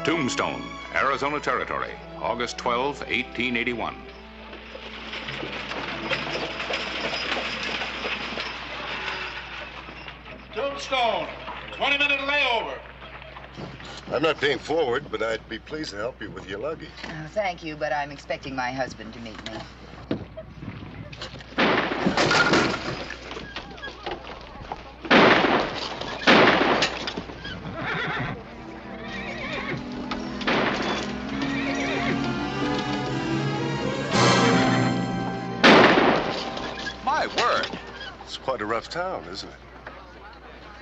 Tombstone, Arizona Territory, August 12, 1881. Tombstone, 20-minute layover. I'm not paying forward, but I'd be pleased to help you with your luggage. Oh, thank you, but I'm expecting my husband to meet me. My word. It's quite a rough town, isn't it?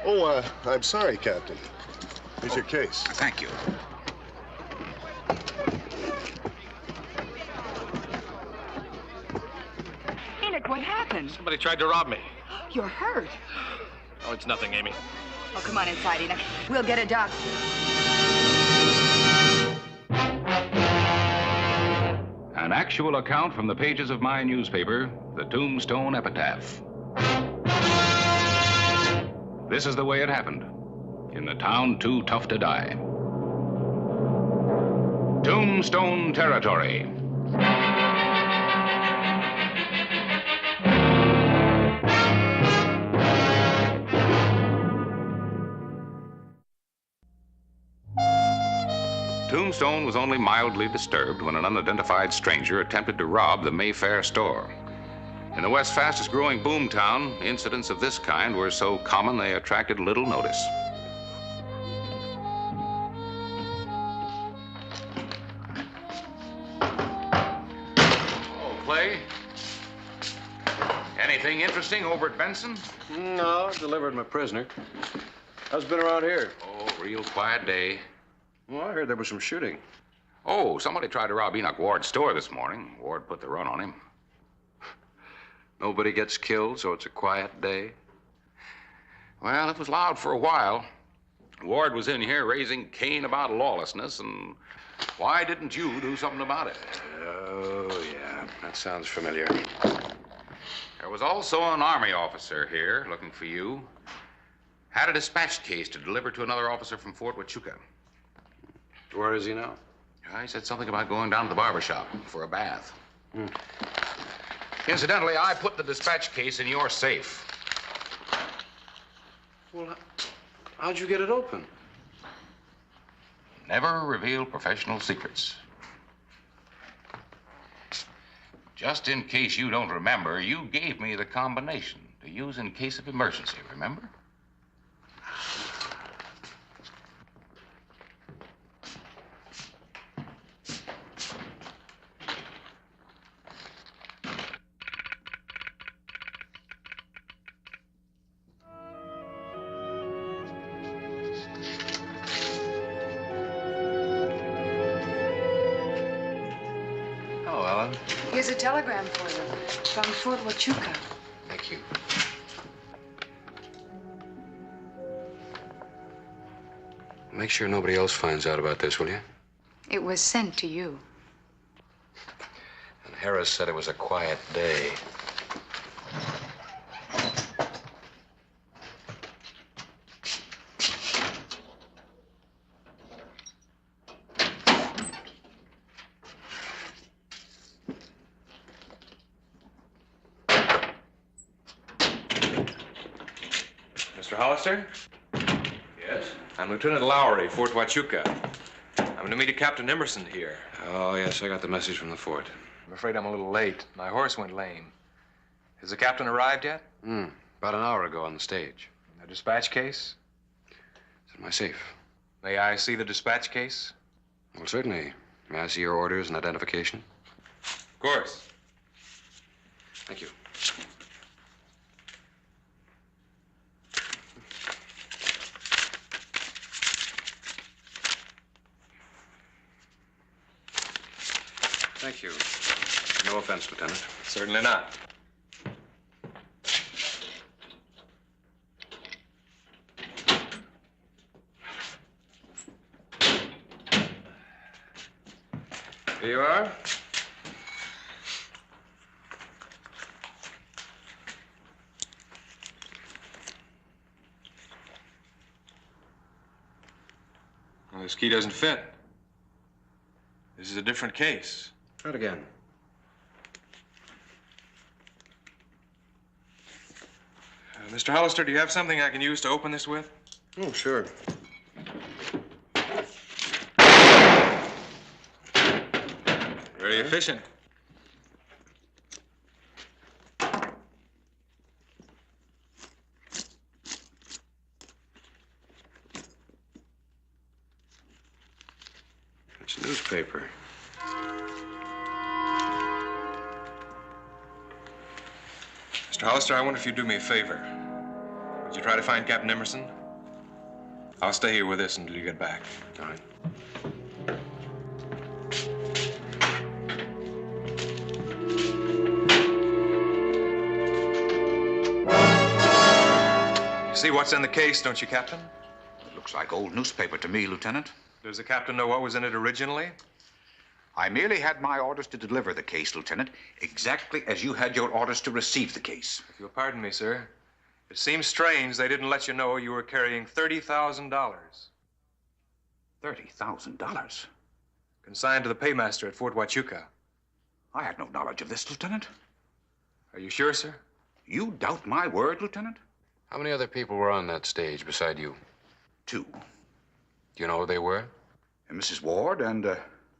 Oh, I'm sorry, Captain. Here's your case. Thank you. Enoch, what happened? Somebody tried to rob me. You're hurt. Oh, it's nothing, Amy. Oh, come on inside, Enoch. We'll get a doctor. An actual account from the pages of my newspaper, the Tombstone Epitaph. This is the way it happened. In the town too tough to die. Tombstone Territory. Tombstone was only mildly disturbed when an unidentified stranger attempted to rob the Mayfair store. In the West's fastest growing boom town, incidents of this kind were so common they attracted little notice. Oh, Clay. Anything interesting over at Benson? No, delivered my prisoner. How's it been around here? Oh, real quiet day. Well, I heard there was some shooting. Oh, somebody tried to rob Enoch Ward's store this morning. Ward put the run on him. Nobody gets killed, so it's a quiet day. Well, it was loud for a while. Ward was in here raising Cain about lawlessness, and why didn't you do something about it? Oh, yeah, that sounds familiar. There was also an Army officer here looking for you. Had a dispatch case to deliver to another officer from Fort Huachuca. Where is he now? He said something about going down to the barber shop for a bath. Incidentally, I put the dispatch case in your safe. Well, how'd you get it open? Never reveal professional secrets. Just in case you don't remember, you gave me the combination to use in case of emergency, remember? Here's a telegram for you from Fort Huachuca. Thank you. Make sure nobody else finds out about this, will you? It was sent to you. And Harris said it was a quiet day. Mr. Hollister? Yes? I'm Lieutenant Lowry, Fort Huachuca. I'm to meet a Captain Emerson here. Oh, yes, I got the message from the fort. I'm afraid I'm a little late. My horse went lame. Has the captain arrived yet? About an hour ago on the stage. A dispatch case? It's in my safe. May I see the dispatch case? Well, certainly. May I see your orders and identification? Of course. Thank you. Thank you. No offense, Lieutenant. Certainly not. Here you are. Well, this key doesn't fit. This is a different case. Try it again. Mr. Hollister, do you have something I can use to open this with? Oh, sure. Very efficient. It's a newspaper. Mr. Hollister, I wonder if you'd do me a favor. Would you try to find Captain Emerson? I'll stay here with this until you get back. All right. You see what's in the case, don't you, Captain? It looks like old newspaper to me, Lieutenant. Does the captain know what was in it originally? I merely had my orders to deliver the case, Lieutenant, exactly as you had your orders to receive the case. If you'll pardon me, sir, it seems strange they didn't let you know you were carrying $30,000. $30,000? Consigned to the paymaster at Fort Huachuca. I had no knowledge of this, Lieutenant. Are you sure, sir? You doubt my word, Lieutenant? How many other people were on that stage beside you? 2. Do you know who they were? Mrs. Ward and a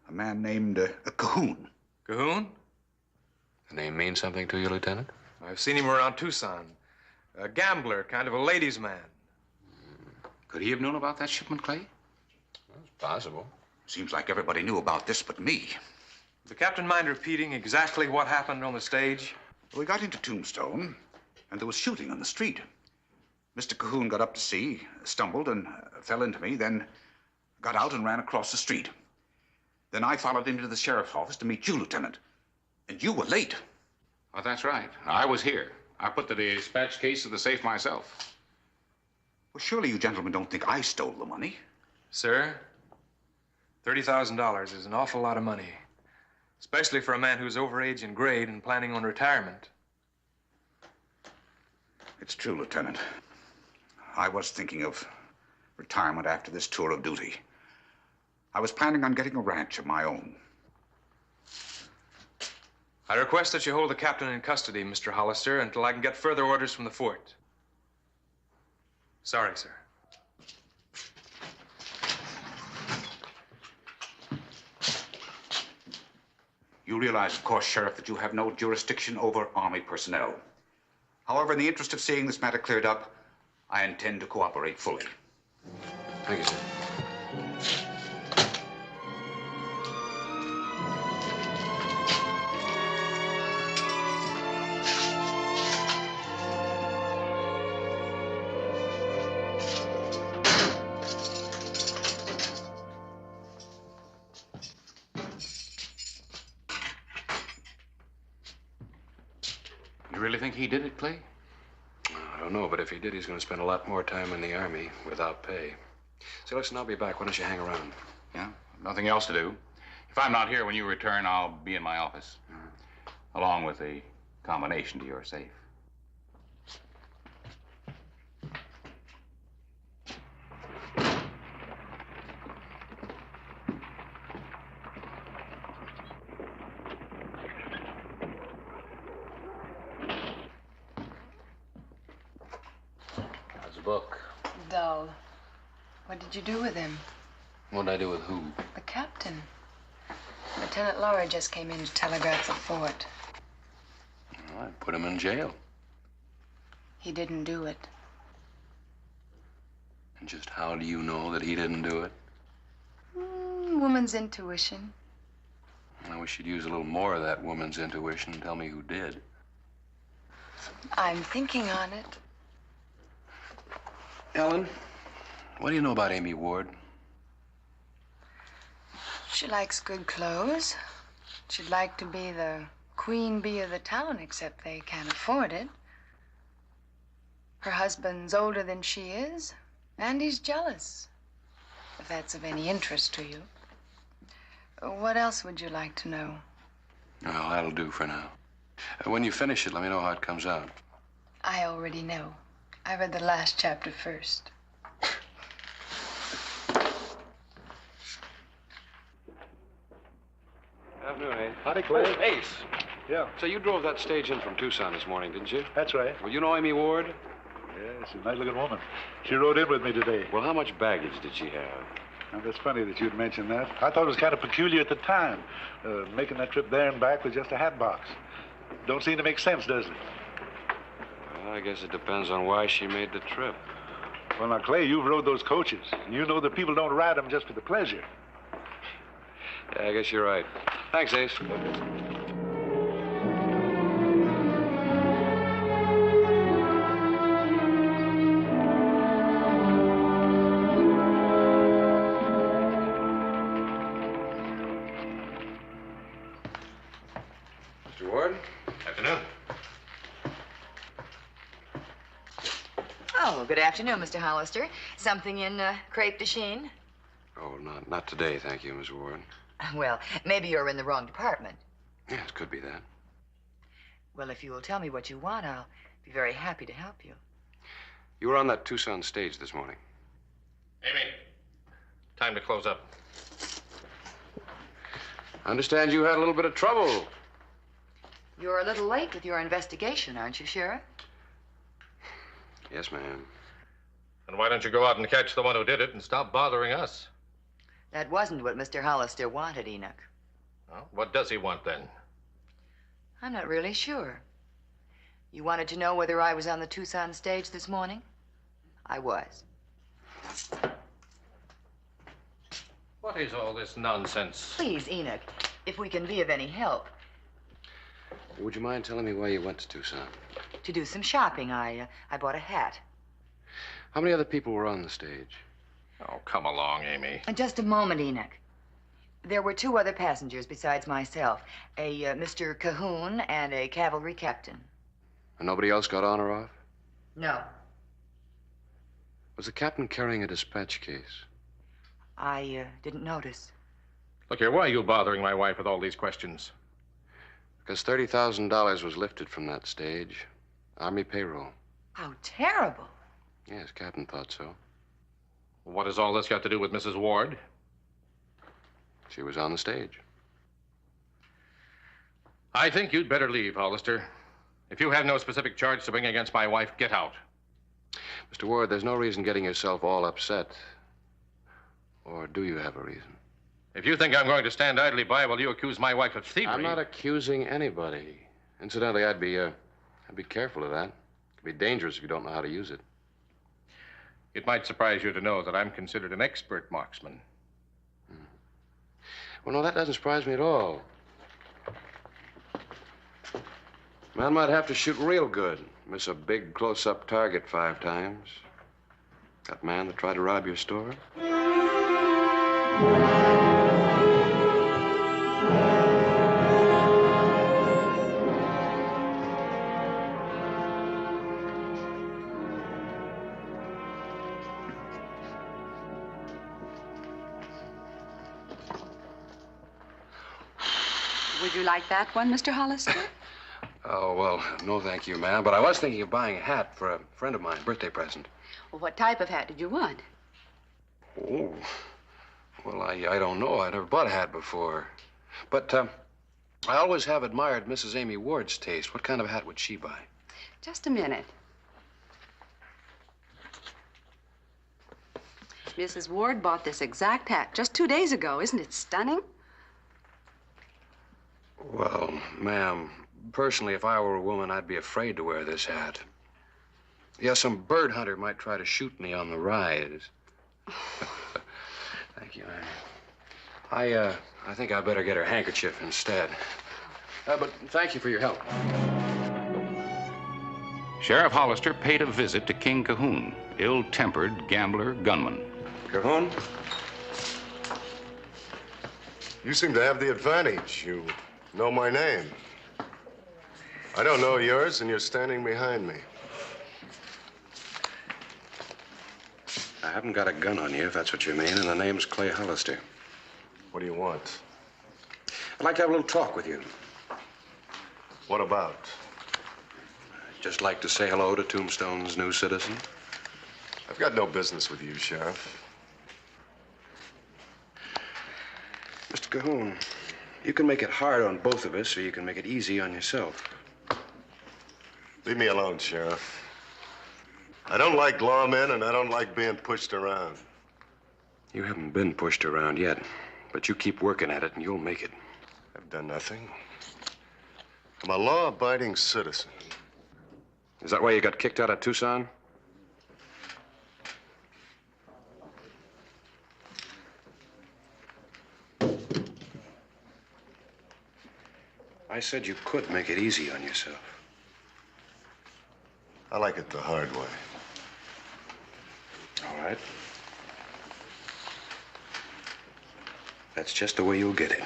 man named Cahoon. Cahoon? The name means something to you, Lieutenant? I've seen him around Tucson. A gambler, kind of a ladies' man. Could he have known about that shipment, Clay? Well, it's possible. Seems like everybody knew about this but me. Does the captain mind repeating exactly what happened on the stage? We got into Tombstone, and there was shooting on the street. Mr. Cahoon got up to see, stumbled, and fell into me, then got out and ran across the street. Then I followed him to the sheriff's office to meet you, Lieutenant. And you were late. Oh, that's right. I was here. I put the dispatch case in the safe myself. Well, surely you gentlemen don't think I stole the money. Sir, $30,000 is an awful lot of money, especially for a man who's over age and grade and planning on retirement. It's true, Lieutenant. I was thinking of retirement after this tour of duty. I was planning on getting a ranch of my own. I request that you hold the captain in custody, Mr. Hollister, until I can get further orders from the fort. Sorry, sir. You realize, of course, Sheriff, that you have no jurisdiction over Army personnel. However, in the interest of seeing this matter cleared up, I intend to cooperate fully. Thank you, sir. You really think he did it, Clay? I don't know, but if he did, he's going to spend a lot more time in the Army without pay. So listen, I'll be back. Why don't you hang around? Yeah, nothing else to do. If I'm not here when you return, I'll be in my office, along with a combination to your safe. How's the book? Dull. What did you do with him? What'd I do with who? The captain. Lieutenant Laurie just came in to telegraph the fort. Well, I put him in jail. He didn't do it. And just how do you know that he didn't do it? Woman's intuition. I wish you'd use a little more of that woman's intuition and tell me who did. I'm thinking on it. Ellen, what do you know about Amy Ward? She likes good clothes. She'd like to be the queen bee of the town, except they can't afford it. Her husband's older than she is, and he's jealous, if that's of any interest to you. What else would you like to know? Well, that'll do for now. When you finish it, let me know how it comes out. I already know. I read the last chapter first. Howdy, Clay. Oh, Ace. Yeah, So you drove that stage in from Tucson this morning, didn't you? that's right. Well, you know Amy Ward? Yeah, she's a nice-looking woman. She rode in with me today. Well, how much baggage did she have? Now, that's funny that you'd mention that. I thought it was kind of peculiar at the time, making that trip there and back with just a hat box. Don't seem to make sense, does it? Well, I guess it depends on why she made the trip. Well, now, Clay, you've rode those coaches. You know that people don't ride them just for the pleasure. Yeah, I guess you're right. Thanks, Ace. Mr. Ward? Afternoon. Oh, good afternoon, Mr. Hollister. Something in crepe de chine? Oh, not today, thank you, Miss Ward. Well, maybe you're in the wrong department. Yes, it could be that. Well, if you will tell me what you want, I'll be very happy to help you. You were on that Tucson stage this morning. Amy, time to close up. I understand you had a little bit of trouble. You're a little late with your investigation, aren't you, Sheriff? Yes, ma'am. And why don't you go out and catch the one who did it and stop bothering us? That wasn't what Mr. Hollister wanted, Enoch. Well, what does he want then? I'm not really sure. You wanted to know whether I was on the Tucson stage this morning? I was. What is all this nonsense? Please, Enoch, if we can be of any help. Would you mind telling me why you went to Tucson? To do some shopping, I bought a hat. How many other people were on the stage? Oh, come along, Amy. Just a moment, Enoch. There were two other passengers besides myself, a Mr. Cahoon and a cavalry captain. And nobody else got on or off? No. Was the captain carrying a dispatch case? I didn't notice. Look here, why are you bothering my wife with all these questions? Because $30,000 was lifted from that stage. Army payroll. How terrible. Yes, Captain thought so. What has all this got to do with Mrs. Ward? She was on the stage. I think you'd better leave, Hollister. If you have no specific charge to bring against my wife, get out. Mr. Ward, there's no reason getting yourself all upset. Or do you have a reason? If you think I'm going to stand idly by while you accuse my wife of thievery... I'm not accusing anybody. Incidentally, I'd be careful of that. It could be dangerous if you don't know how to use it. It might surprise you to know that I'm considered an expert marksman. Well, no, that doesn't surprise me at all. Man might have to shoot real good. Miss a big close-up target 5 times. That man that tried to rob your store? Would you like that one, Mr. Hollister? Oh, well, no thank you, ma'am. But I was thinking of buying a hat for a friend of mine, birthday present. Well, what type of hat did you want? Oh, well, I don't know. I never bought a hat before. But I always have admired Mrs. Amy Ward's taste. What kind of hat would she buy? Just a minute. Mrs. Ward bought this exact hat just 2 days ago. Isn't it stunning? Well, ma'am, personally, if I were a woman, I'd be afraid to wear this hat. Yeah, some bird hunter might try to shoot me on the rise. Thank you, ma'am. I think I better get her handkerchief instead. But thank you for your help. Sheriff Hollister paid a visit to King Cahoon, ill-tempered gambler gunman. Cahoon? You seem to have the advantage. You know my name. I don't know yours, and you're standing behind me. I haven't got a gun on you, if that's what you mean, and the name's Clay Hollister. What do you want? I'd like to have a little talk with you. What about? I'd just like to say hello to Tombstone's new citizen. I've got no business with you, Sheriff. Mr. Cahoon, You can make it hard on both of us, or you can make it easy on yourself. Leave me alone, Sheriff. I don't like lawmen, and I don't like being pushed around. You haven't been pushed around yet, but you keep working at it, and you'll make it. I've done nothing. I'm a law-abiding citizen. Is that why you got kicked out of Tucson? I said you could make it easy on yourself. I like it the hard way. All right. That's just the way you'll get it.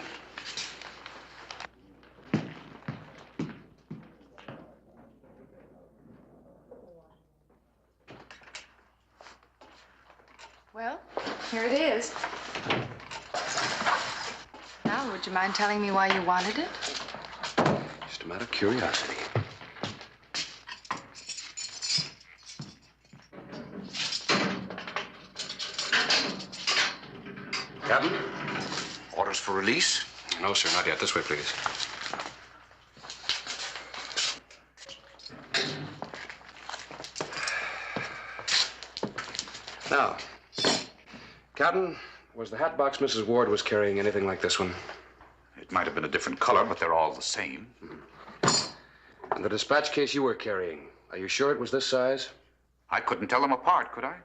Well, here it is. Now, would you mind telling me why you wanted it? Just a matter of curiosity. Captain? Orders for release? No, sir, not yet. This way, please. Now, Captain, was the hat box Mrs. Ward was carrying anything like this one? It might have been a different color, but they're all the same. And the dispatch case you were carrying, are you sure it was this size? I couldn't tell them apart, could I?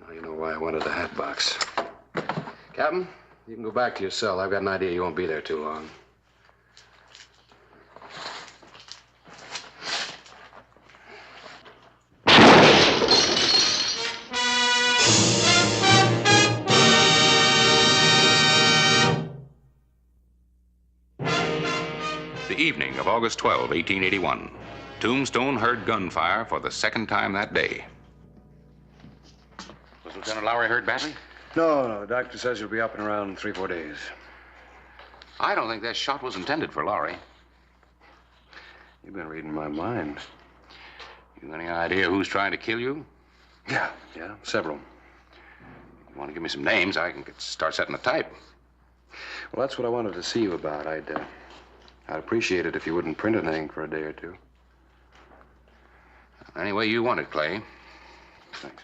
Now you know why I wanted the hat box. Captain, you can go back to your cell. I've got an idea you won't be there too long. The evening of August 12, 1881. Tombstone heard gunfire for the second time that day. Was Lieutenant Lowry hurt badly? No. The doctor says he'll be up in around 3-4 days. I don't think that shot was intended for Lowry. You've been reading my mind. You got any idea who's trying to kill you? Yeah, several. You want to give me some names, I can start setting the type. Well, that's what I wanted to see you about. I'd appreciate it if you wouldn't print anything for a day or two. Any way you want it, Clay. Thanks.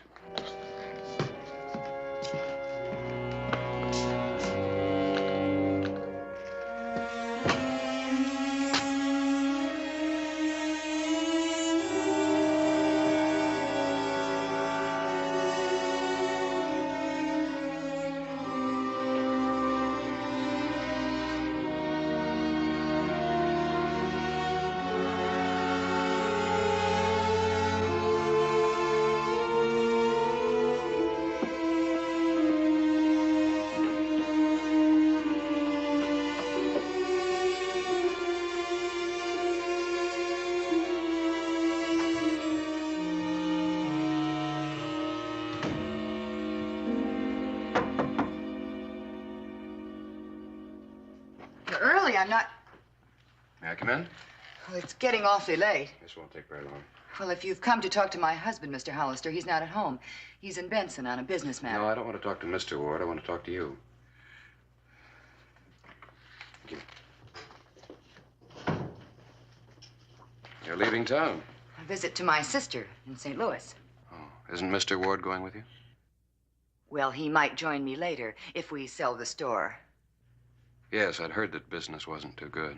Early, I'm not... May I come in? Well, it's getting awfully late. This won't take very long. Well, if you've come to talk to my husband, Mr. Hollister, he's not at home. He's in Benson on a business matter. No, I don't want to talk to Mr. Ward. I want to talk to you. Thank you. You're leaving town? A visit to my sister in St. Louis. Oh, isn't Mr. Ward going with you? Well, he might join me later if we sell the store. Yes, I'd heard that business wasn't too good.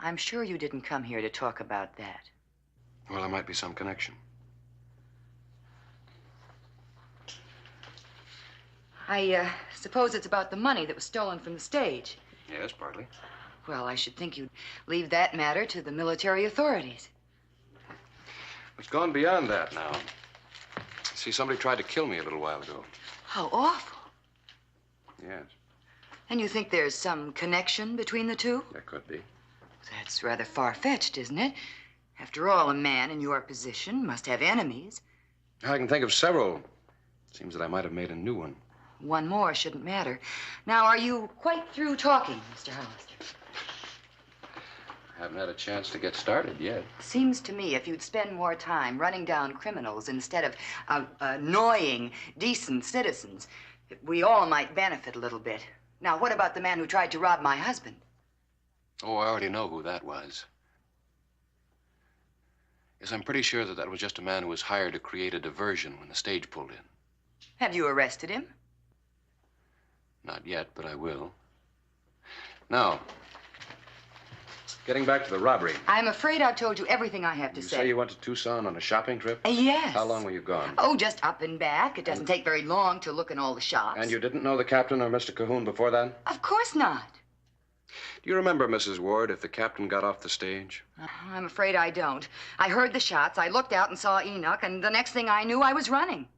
I'm sure you didn't come here to talk about that. Well, there might be some connection. I suppose it's about the money that was stolen from the stage. Yes, partly. Well, I should think you'd leave that matter to the military authorities. It's gone beyond that now. See, somebody tried to kill me a little while ago. How awful. Yes, And you think there's some connection between the two? there could be. That's rather far-fetched, isn't it? After all, a man in your position must have enemies. I can think of several. Seems that I might have made a new one. One more shouldn't matter. Now, are you quite through talking, Mr. Hollister? Haven't had a chance to get started yet. Seems to me if you'd spend more time running down criminals instead of annoying decent citizens, we all might benefit a little bit. Now, what about the man who tried to rob my husband? Oh, I already know who that was. Yes, I'm pretty sure that was just a man who was hired to create a diversion when the stage pulled in. Have you arrested him? Not yet, but I will. Now, getting back to the robbery. I'm afraid I've told you everything I have to You say. say you went to Tucson on a shopping trip? Yes. How long were you gone? Oh, just up and back. It doesn't take very long to look in all the shops. And you didn't know the captain or Mr. Cahoon before that? Of course not. Do you remember, Mrs. Ward, if the captain got off the stage? I'm afraid I don't. I heard the shots, I looked out and saw Enoch, and the next thing I knew, I was running.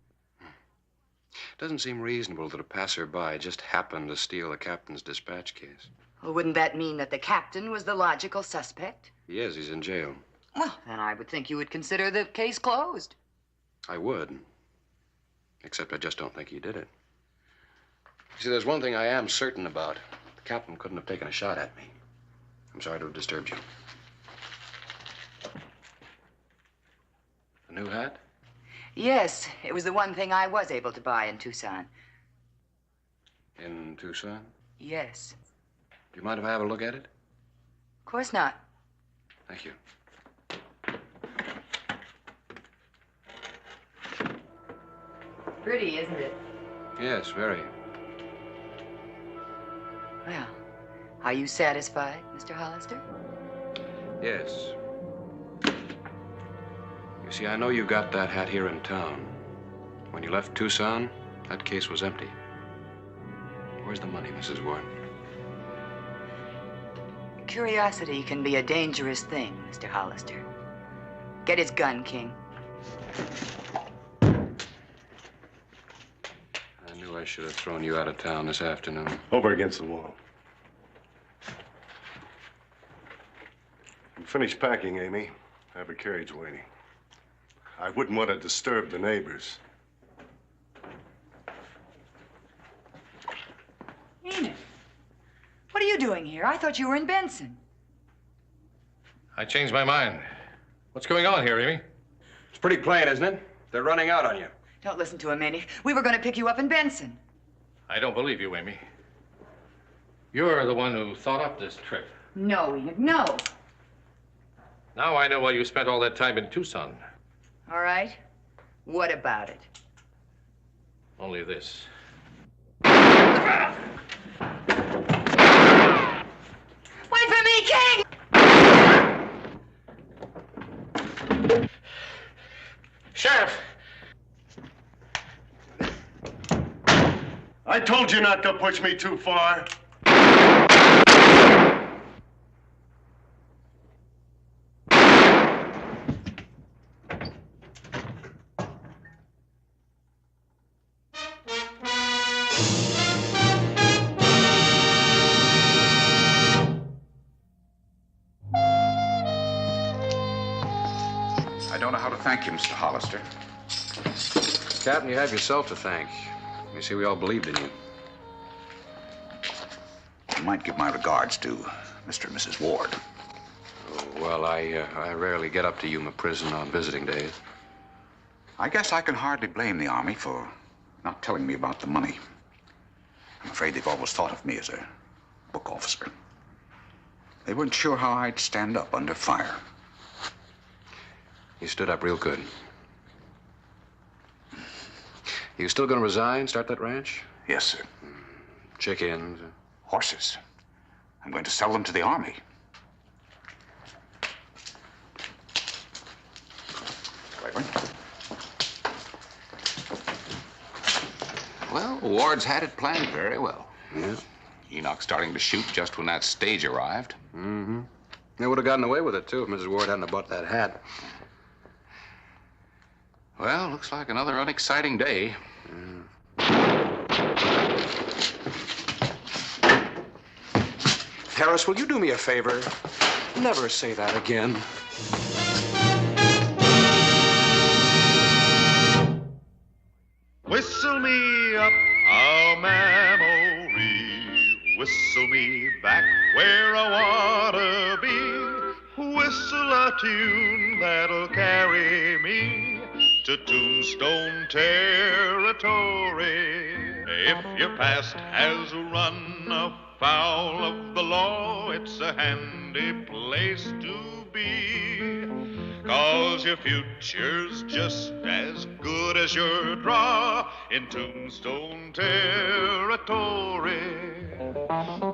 Doesn't seem reasonable that a passerby just happened to steal the captain's dispatch case. Well, wouldn't that mean that the captain was the logical suspect? He is. He's in jail. Well, then I would think you would consider the case closed. I would. Except I just don't think he did it. You see, there's one thing I am certain about. The captain couldn't have taken a shot at me. I'm sorry to have disturbed you. A new hat? Yes, it was the one thing I was able to buy in Tucson. In Tucson? Yes. Do you mind if I have a look at it? Of course not. Thank you. Pretty, isn't it? Yes, very. Well, are you satisfied, Mr. Hollister? Yes. You see, I know you got that hat here in town. When you left Tucson, that case was empty. Where's the money, Mrs. Ward? Curiosity can be a dangerous thing, Mr. Hollister. Get his gun, King. I knew I should have thrown you out of town this afternoon. Over against the wall. I'm finished packing, Amy. I have a carriage waiting. I wouldn't want to disturb the neighbors. Enoch, what are you doing here? I thought you were in Benson. I changed my mind. What's going on here, Amy? It's pretty plain, isn't it? They're running out on you. Don't listen to him, Enoch. We were going to pick you up in Benson. I don't believe you, Amy. You're the one who thought up this trip. No, Enoch, no. Now I know why you spent all that time in Tucson. All right. What about it? Only this. Wait for me, King! Sheriff! I told you not to push me too far. I don't know how to thank you, Mr. Hollister. Captain, you have yourself to thank. You see, we all believed in you. You might give my regards to Mr. and Mrs. Ward. Oh, well, I rarely get up to Yuma Prison on visiting days. I guess I can hardly blame the Army for not telling me about the money. I'm afraid they've always thought of me as a book officer. They weren't sure how I'd stand up under fire. You stood up real good. You still gonna resign, start that ranch? Yes, sir. Chickens? Horses. I'm going to sell them to the Army. Claiborne? Well, Ward's had it planned very well. Yeah. Enoch starting to shoot just when that stage arrived. Mm-hmm. They would have gotten away with it, too, if Mrs. Ward hadn't have bought that hat. Well, looks like another unexciting day. Harris, will you do me a favor? Never say that again. Whistle me up a memory, whistle me back where I wanna be. whistle a tune that'll carry me to Tombstone territory. If your past has run afoul of the law, it's a handy place to be. 'Cause your future's just as good as your draw in Tombstone territory.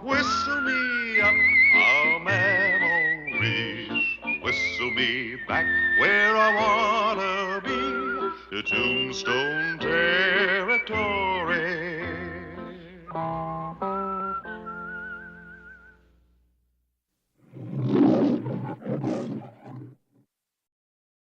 Whistle me up a memory, whistle me back where I wanna be, to Tombstone territory.